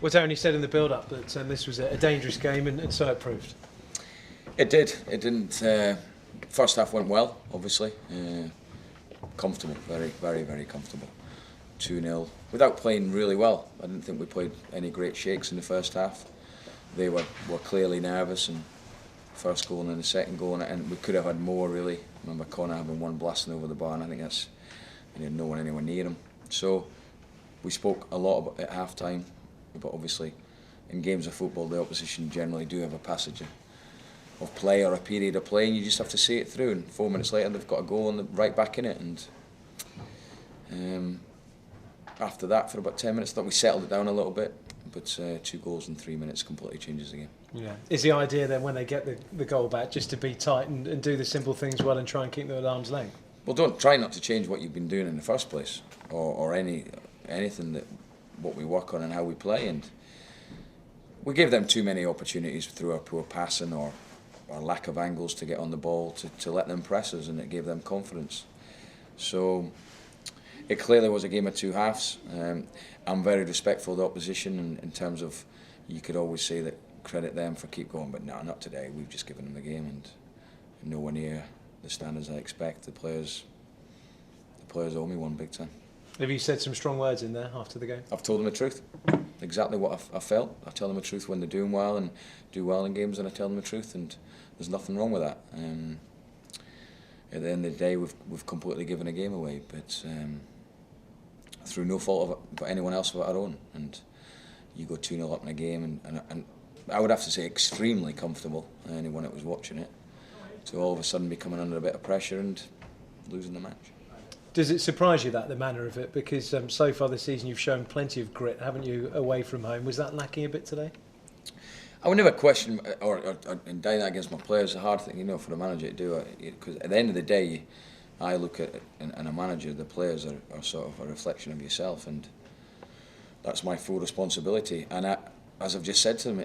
Well, Darren, you said in the build-up that this was a dangerous game, and so it proved. It did. It didn't. First half went well, obviously. Comfortable, very, very, very comfortable. 2-0 without playing really well. I didn't think we played any great shakes in the first half. They were clearly nervous, and first goal and then the second goal, and we could have had more really. I remember Connor having one blasting over the bar, and I think that's, no one anywhere near him. So we spoke a lot about, at half time, but obviously in games of football the opposition generally do have a passage of play or a period of play, and you just have to see it through, and 4 minutes later they've got a goal and they're right back in it. And after that, for about 10 minutes, I thought we settled it down a little bit, but 2 goals in 3 minutes completely changes the game. Yeah. Is the idea then, when they get the goal back, just to be tight and do the simple things well and try and keep them at arm's length? Well, don't try not to change what you've been doing in the first place, or anything that what we work on and how we play. And we gave them too many opportunities through our poor passing or lack of angles to get on the ball to let them press us, and it gave them confidence. So it clearly was a game of two halves. I'm very respectful of the opposition in terms of, you could always say that credit them for keep going, but no, not today. We've just given them the game, and nowhere near the standards I expect. The players owe me one big time. Have you said some strong words in there after the game? I've told them the truth, exactly what I felt. I tell them the truth when they're doing well and do well in games, and I tell them the truth, and there's nothing wrong with that. At the end of the day, we've completely given a game away, but through no fault of anyone else but our own. And you go 2-0 up in a game, and I would have to say extremely comfortable, anyone that was watching it, to all of a sudden be coming under a bit of pressure and losing the match. Does it surprise you, that the manner of it? Because so far this season you've shown plenty of grit, haven't you, away from home? Was that lacking a bit today? I would never question or indict that against my players. It's a hard thing, for the manager to do. Because at the end of the day, I look at, and a manager, the players are sort of a reflection of yourself, and that's my full responsibility. And as I've just said to them,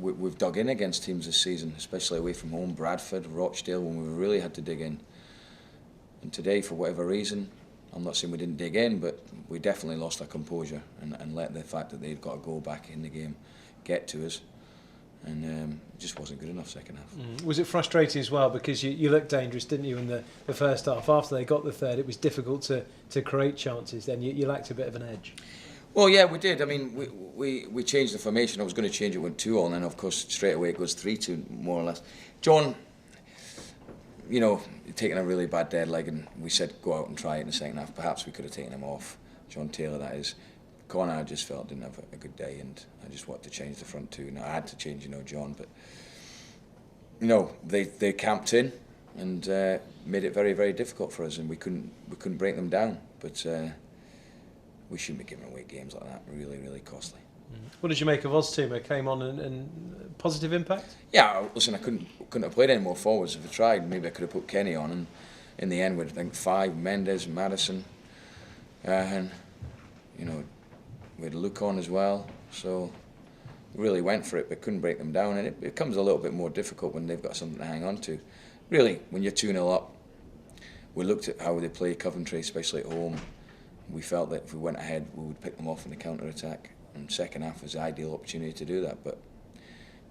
we've dug in against teams this season, especially away from home, Bradford, Rochdale, when we really had to dig in. And today, for whatever reason, I'm not saying we didn't dig in, but we definitely lost our composure and let the fact that they'd got a goal back in the game get to us. And it just wasn't good enough second half. Was it frustrating as well, because you looked dangerous, didn't you, in the first half? After they got the third, it was difficult to create chances. Then you lacked a bit of an edge. Well, yeah, we did. I mean, we changed the formation. I was going to change it with 2-2, and then of course straight away it goes 3-2 more or less. John, taking a really bad dead leg, and we said go out and try it in the second half. Perhaps we could have taken him off. John Taylor, that is. Connor, I just felt didn't have a good day, and I just wanted to change the front two. Now I had to change, John, but they camped in and made it very, very difficult for us, and we couldn't break them down. But we shouldn't be giving away games like that. Really, really costly. What did you make of Oztumer? Came on and positive impact? Yeah, listen, I couldn't have played any more forwards if I tried. Maybe I could have put Kenny on, and in the end, I think 5: Mendes, Madison, and we had Luke on as well. So we really went for it, but couldn't break them down, and it becomes a little bit more difficult when they've got something to hang on to. Really, when you're 2-0 up, we looked at how they play Coventry, especially at home. We felt that if we went ahead, we would pick them off in the counter-attack. And second half was the ideal opportunity to do that, but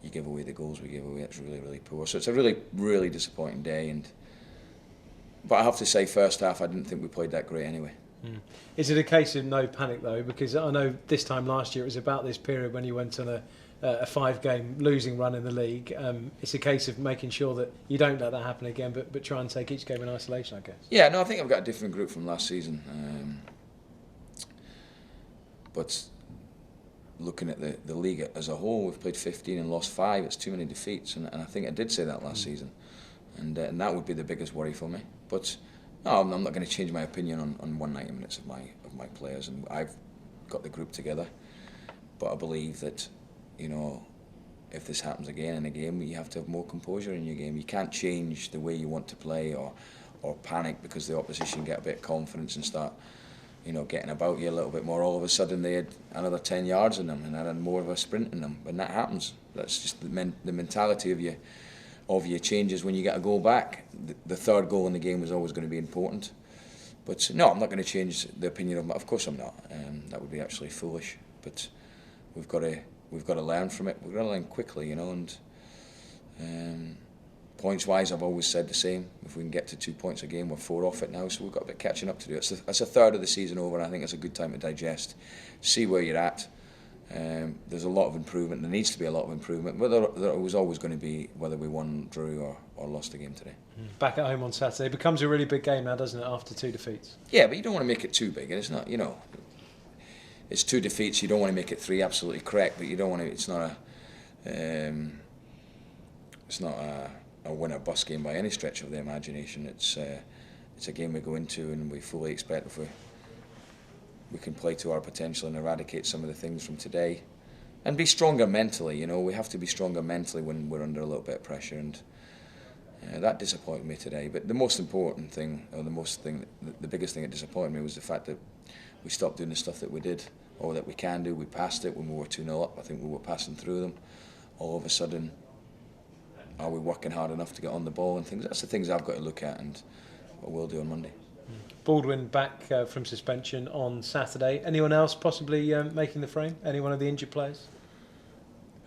you give away the goals we gave away. It's really, really poor. So it's a really, really disappointing day. But I have to say, first half, I didn't think we played that great anyway. Is it a case of no panic though? Because I know this time last year it was about this period when you went on a 5-game losing run in the league. It's a case of making sure that you don't let that happen again, but try and take each game in isolation, I guess. Yeah, no, I think I've got a different group from last season. But looking at the league as a whole, we've played 15 and lost 5. It's too many defeats, and I think I did say that last season, and that would be the biggest worry for me. But no, I'm not going to change my opinion on 190 minutes of my players, and I've got the group together. But I believe that, if this happens again in a game, you have to have more composure in your game. You can't change the way you want to play or panic because the opposition get a bit of confidence and start getting about you a little bit more. All of a sudden they had another 10 yards in them and had more of a sprint in them. When that happens, that's just the mentality of your changes when you get a goal back. The third goal in the game was always going to be important. But no, I'm not going to change the opinion of. Of course I'm not. That would be actually foolish. But we've got to learn from it. We've got to learn quickly, you know. And points wise, I've always said the same. If we can get to 2 points a game, we're 4 off it now, so we've got a bit catching up to do. It's a third of the season over, and I think it's a good time to digest, see where you're at. There's a lot of improvement. There needs to be a lot of improvement, but there was always going to be, whether we won, drew or lost a game today. Back at home on Saturday, it becomes a really big game now, doesn't it, after 2 defeats? Yeah, but you don't want to make it too big, and it's not, you know, it's 2 defeats. You don't want to make it 3, absolutely correct, but you don't want to. It's not a win or bust game by any stretch of the imagination. It's a game we go into, and we fully expect if we can play to our potential and eradicate some of the things from today, and be stronger mentally. You know, we have to be stronger mentally when we're under a little bit of pressure, and that disappointed me today. But the most important thing, or the biggest thing that disappointed me was the fact that we stopped doing the stuff that we did, or that we can do. We passed it when we were 2-0 up. I think we were passing through them. All of a sudden, are we working hard enough to get on the ball and things? That's the things I've got to look at, and what we'll do on Monday. Baldwin back from suspension on Saturday. Anyone else possibly making the frame? Any one of the injured players?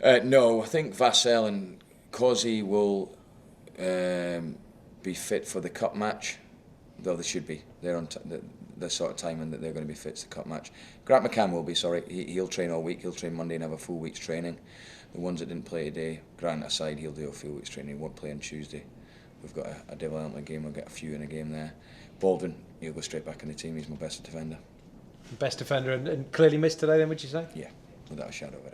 No, I think Vassell and Causey will be fit for the cup match, though they should be. They're on the sort of timing that they're going to be fit for the cup match. Grant McCann will be, sorry. He'll train all week. He'll train Monday and have a full week's training. The ones that didn't play today, Grant aside, he'll do a full week's training. He won't play on Tuesday. We've got a development game. We'll get a few in a game there. Baldwin, he'll go straight back in the team. He's my best defender. Best defender, and clearly missed today then, would you say? Yeah, without a shadow of a doubt.